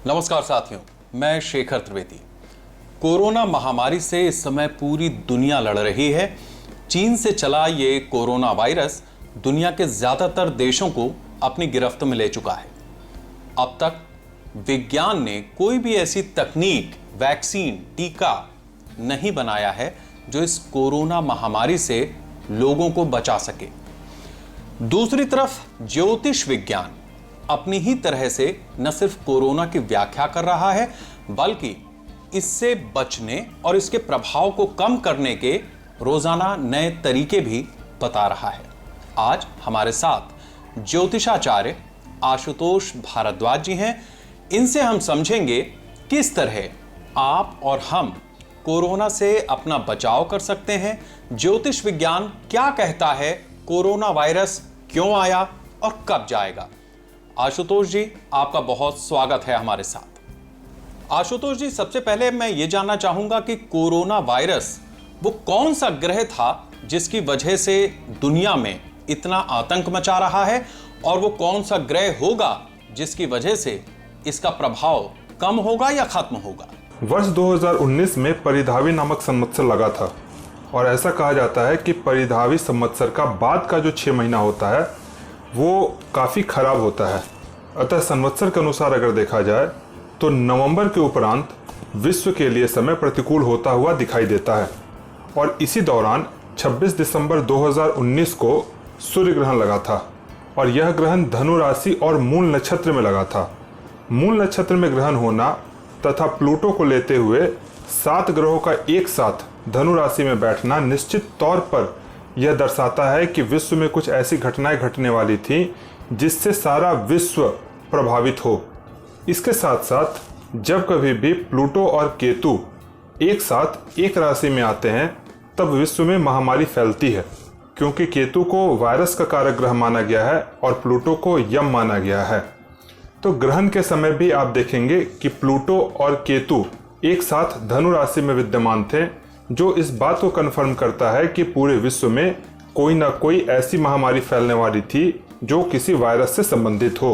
नमस्कार साथियों, मैं शेखर त्रिवेदी। कोरोना महामारी से इस समय पूरी दुनिया लड़ रही है। चीन से चला ये कोरोना वायरस दुनिया के ज्यादातर देशों को अपनी गिरफ्त में ले चुका है। अब तक विज्ञान ने कोई भी ऐसी तकनीक, वैक्सीन, टीका नहीं बनाया है जो इस कोरोना महामारी से लोगों को बचा सके। दूसरी तरफ ज्योतिष विज्ञान अपनी ही तरह से न सिर्फ कोरोना की व्याख्या कर रहा है, बल्कि इससे बचने और इसके प्रभाव को कम करने के रोजाना नए तरीके भी बता रहा है। आज हमारे साथ ज्योतिषाचार्य आशुतोष भारद्वाज जी हैं। इनसे हम समझेंगे किस तरह आप और हम कोरोना से अपना बचाव कर सकते हैं। ज्योतिष विज्ञान क्या कहता है, कोरोना वायरस क्यों आया और कब जाएगा। आशुतोष जी, आपका बहुत स्वागत है हमारे साथ। आशुतोष जी, सबसे पहले मैं ये जानना चाहूंगा कि कोरोना वायरस वो कौन सा ग्रह था जिसकी वजह से दुनिया में इतना आतंक मचा रहा है, और वो कौन सा ग्रह होगा जिसकी वजह से इसका प्रभाव कम होगा या खत्म होगा। वर्ष 2019 में परिधावी नामक संवत्सर लगा था, और ऐसा कहा जाता है कि परिधावी संवत्सर का बाद का जो 6 महीना होता है वो काफ़ी खराब होता है। अतः संवत्सर के अनुसार अगर देखा जाए तो नवंबर के उपरांत विश्व के लिए समय प्रतिकूल होता हुआ दिखाई देता है। और इसी दौरान 26 दिसंबर 2019 को सूर्य ग्रहण लगा था, और यह ग्रहण धनु राशि और मूल नक्षत्र में लगा था। मूल नक्षत्र में ग्रहण होना तथा प्लूटो को लेते हुए 7 ग्रहों का एक साथ धनु राशि में बैठना निश्चित तौर पर यह दर्शाता है कि विश्व में कुछ ऐसी घटनाएं घटने वाली थी जिससे सारा विश्व प्रभावित हो। इसके साथ साथ जब कभी भी प्लूटो और केतु एक साथ एक राशि में आते हैं तब विश्व में महामारी फैलती है, क्योंकि केतु को वायरस का कारक ग्रह माना गया है और प्लूटो को यम माना गया है। तो ग्रहण के समय भी आप देखेंगे कि प्लूटो और केतु एक साथ धनु राशि में विद्यमान थे, जो इस बात को कन्फर्म करता है कि पूरे विश्व में कोई ना कोई ऐसी महामारी फैलने वाली थी जो किसी वायरस से संबंधित हो।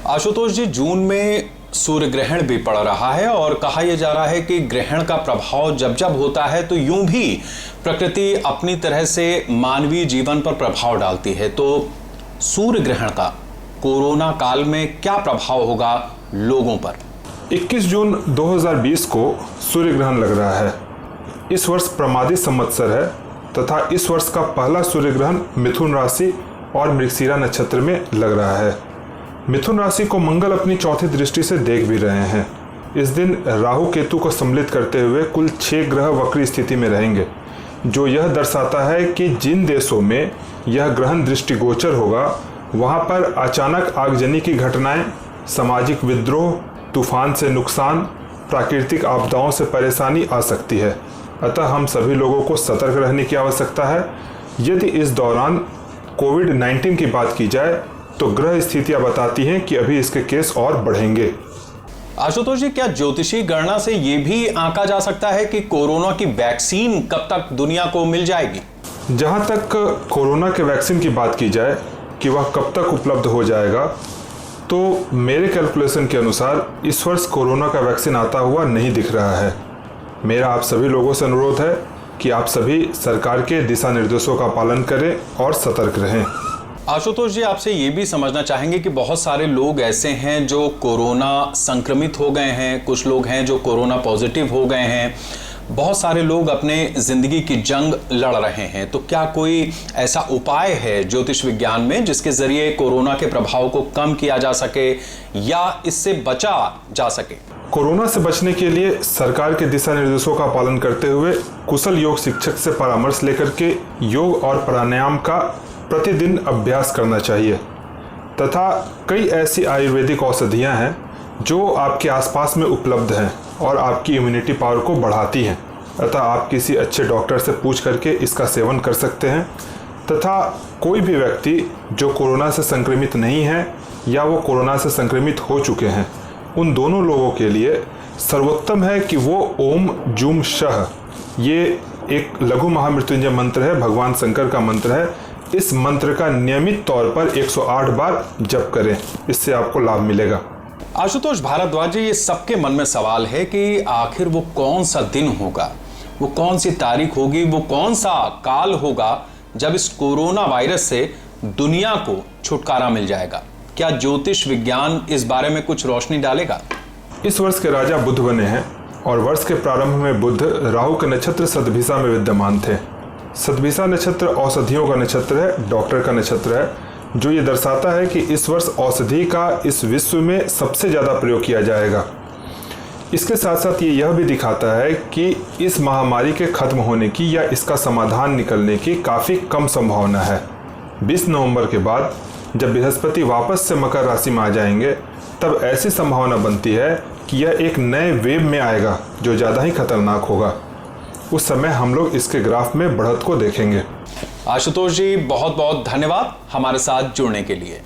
आशुतोष जी, जून में सूर्य ग्रहण भी पड़ रहा है और कहा यह जा रहा है कि ग्रहण का प्रभाव जब जब होता है तो यूं भी प्रकृति अपनी तरह से मानवीय जीवन पर प्रभाव डालती है। तो सूर्य ग्रहण का कोरोना काल में क्या प्रभाव होगा लोगों पर। 21 जून 2020 को सूर्य ग्रहण लग रहा है। इस वर्ष प्रमादी संवत्सर है तथा इस वर्ष का पहला सूर्य ग्रहण मिथुन राशि और मृगशिरा नक्षत्र में लग रहा है। मिथुन राशि को मंगल अपनी चौथी दृष्टि से देख भी रहे हैं। इस दिन राहु केतु को सम्मिलित करते हुए कुल 6 ग्रह वक्री स्थिति में रहेंगे, जो यह दर्शाता है कि जिन देशों में यह ग्रहण दृष्टिगोचर होगा वहां पर अचानक आगजनी की घटनाएं, सामाजिक विद्रोह, तूफान से नुकसान, प्राकृतिक आपदाओं से परेशानी आ सकती है। अतः हम सभी लोगों को सतर्क रहने की आवश्यकता है। यदि इस दौरान कोविड-19 की बात की जाए तो ग्रह स्थितियां बताती हैं कि अभी इसके केस और बढ़ेंगे। आशुतोष जी, क्या ज्योतिषी गणना से यह भी आंका जा सकता है कि कोरोना की वैक्सीन कब तक दुनिया को मिल जाएगी। जहां तक कोरोना के वैक्सीन की बात की जाए कि वह कब तक उपलब्ध हो जाएगा, तो मेरे कैलकुलेशन के अनुसार इस वर्ष कोरोना का वैक्सीन आता हुआ नहीं दिख रहा है। मेरा आप सभी लोगों से अनुरोध है कि आप सभी सरकार के दिशा निर्देशों का पालन करें और सतर्क रहें। आशुतोष जी, आपसे ये भी समझना चाहेंगे कि बहुत सारे लोग ऐसे हैं जो कोरोना संक्रमित हो गए हैं, कुछ लोग हैं जो कोरोना पॉजिटिव हो गए हैं, बहुत सारे लोग अपने जिंदगी की जंग लड़ रहे हैं। तो क्या कोई ऐसा उपाय है ज्योतिष विज्ञान में जिसके जरिए कोरोना के प्रभाव को कम किया जा सके या इससे बचा जा सके। कोरोना से बचने के लिए सरकार के दिशा निर्देशों का पालन करते हुए कुशल योग शिक्षक से परामर्श लेकर के योग और प्राणायाम का प्रतिदिन अभ्यास करना चाहिए। तथा कई ऐसी आयुर्वेदिक औषधियां हैं जो आपके आसपास में उपलब्ध हैं और आपकी इम्यूनिटी पावर को बढ़ाती हैं। अतः आप किसी अच्छे डॉक्टर से पूछ करके इसका सेवन कर सकते हैं। तथा कोई भी व्यक्ति जो कोरोना से संक्रमित नहीं है या वो कोरोना से संक्रमित हो चुके हैं, उन दोनों लोगों के लिए सर्वोत्तम है कि वो ओम जूम शह, ये एक लघु महामृत्युंजय मंत्र है, भगवान शंकर का मंत्र है। इस मंत्र का नियमित तौर पर 108 बार जप करें, इससे आपको लाभ मिलेगा। आशुतोष भारद्वाज जी, ये सबके मन में सवाल है कि आखिर वो कौन सा दिन होगा, वो कौन सी तारीख होगी, वो कौन सा काल होगा जब इस कोरोना वायरस से दुनिया को छुटकारा मिल जाएगा। क्या ज्योतिष विज्ञान इस बारे में कुछ रोशनी डालेगा? इस वर्ष के राजा बुध बने हैं और वर्ष के प्रारंभ में बुध राहु के नक्षत्र सतभिषा में विद्यमान थे। सतभिषा नक्षत्र औषधियों का नक्षत्र है, डॉक्टर का नक्षत्र है, जो ये दर्शाता है कि इस वर्ष औषधि का इस विश्व में सबसे ज़्यादा प्रयोग किया जाएगा। इसके साथ साथ ये यह भी दिखाता है कि इस महामारी के खत्म होने की या इसका समाधान निकलने की काफ़ी कम संभावना है। 20 नवंबर के बाद जब बृहस्पति वापस से मकर राशि में आ जाएंगे, तब ऐसी संभावना बनती है कि यह एक नए वेव में आएगा जो ज़्यादा ही खतरनाक होगा। उस समय हम लोग इसके ग्राफ में बढ़त को देखेंगे। आशुतोष जी, बहुत बहुत धन्यवाद हमारे साथ जुड़ने के लिए।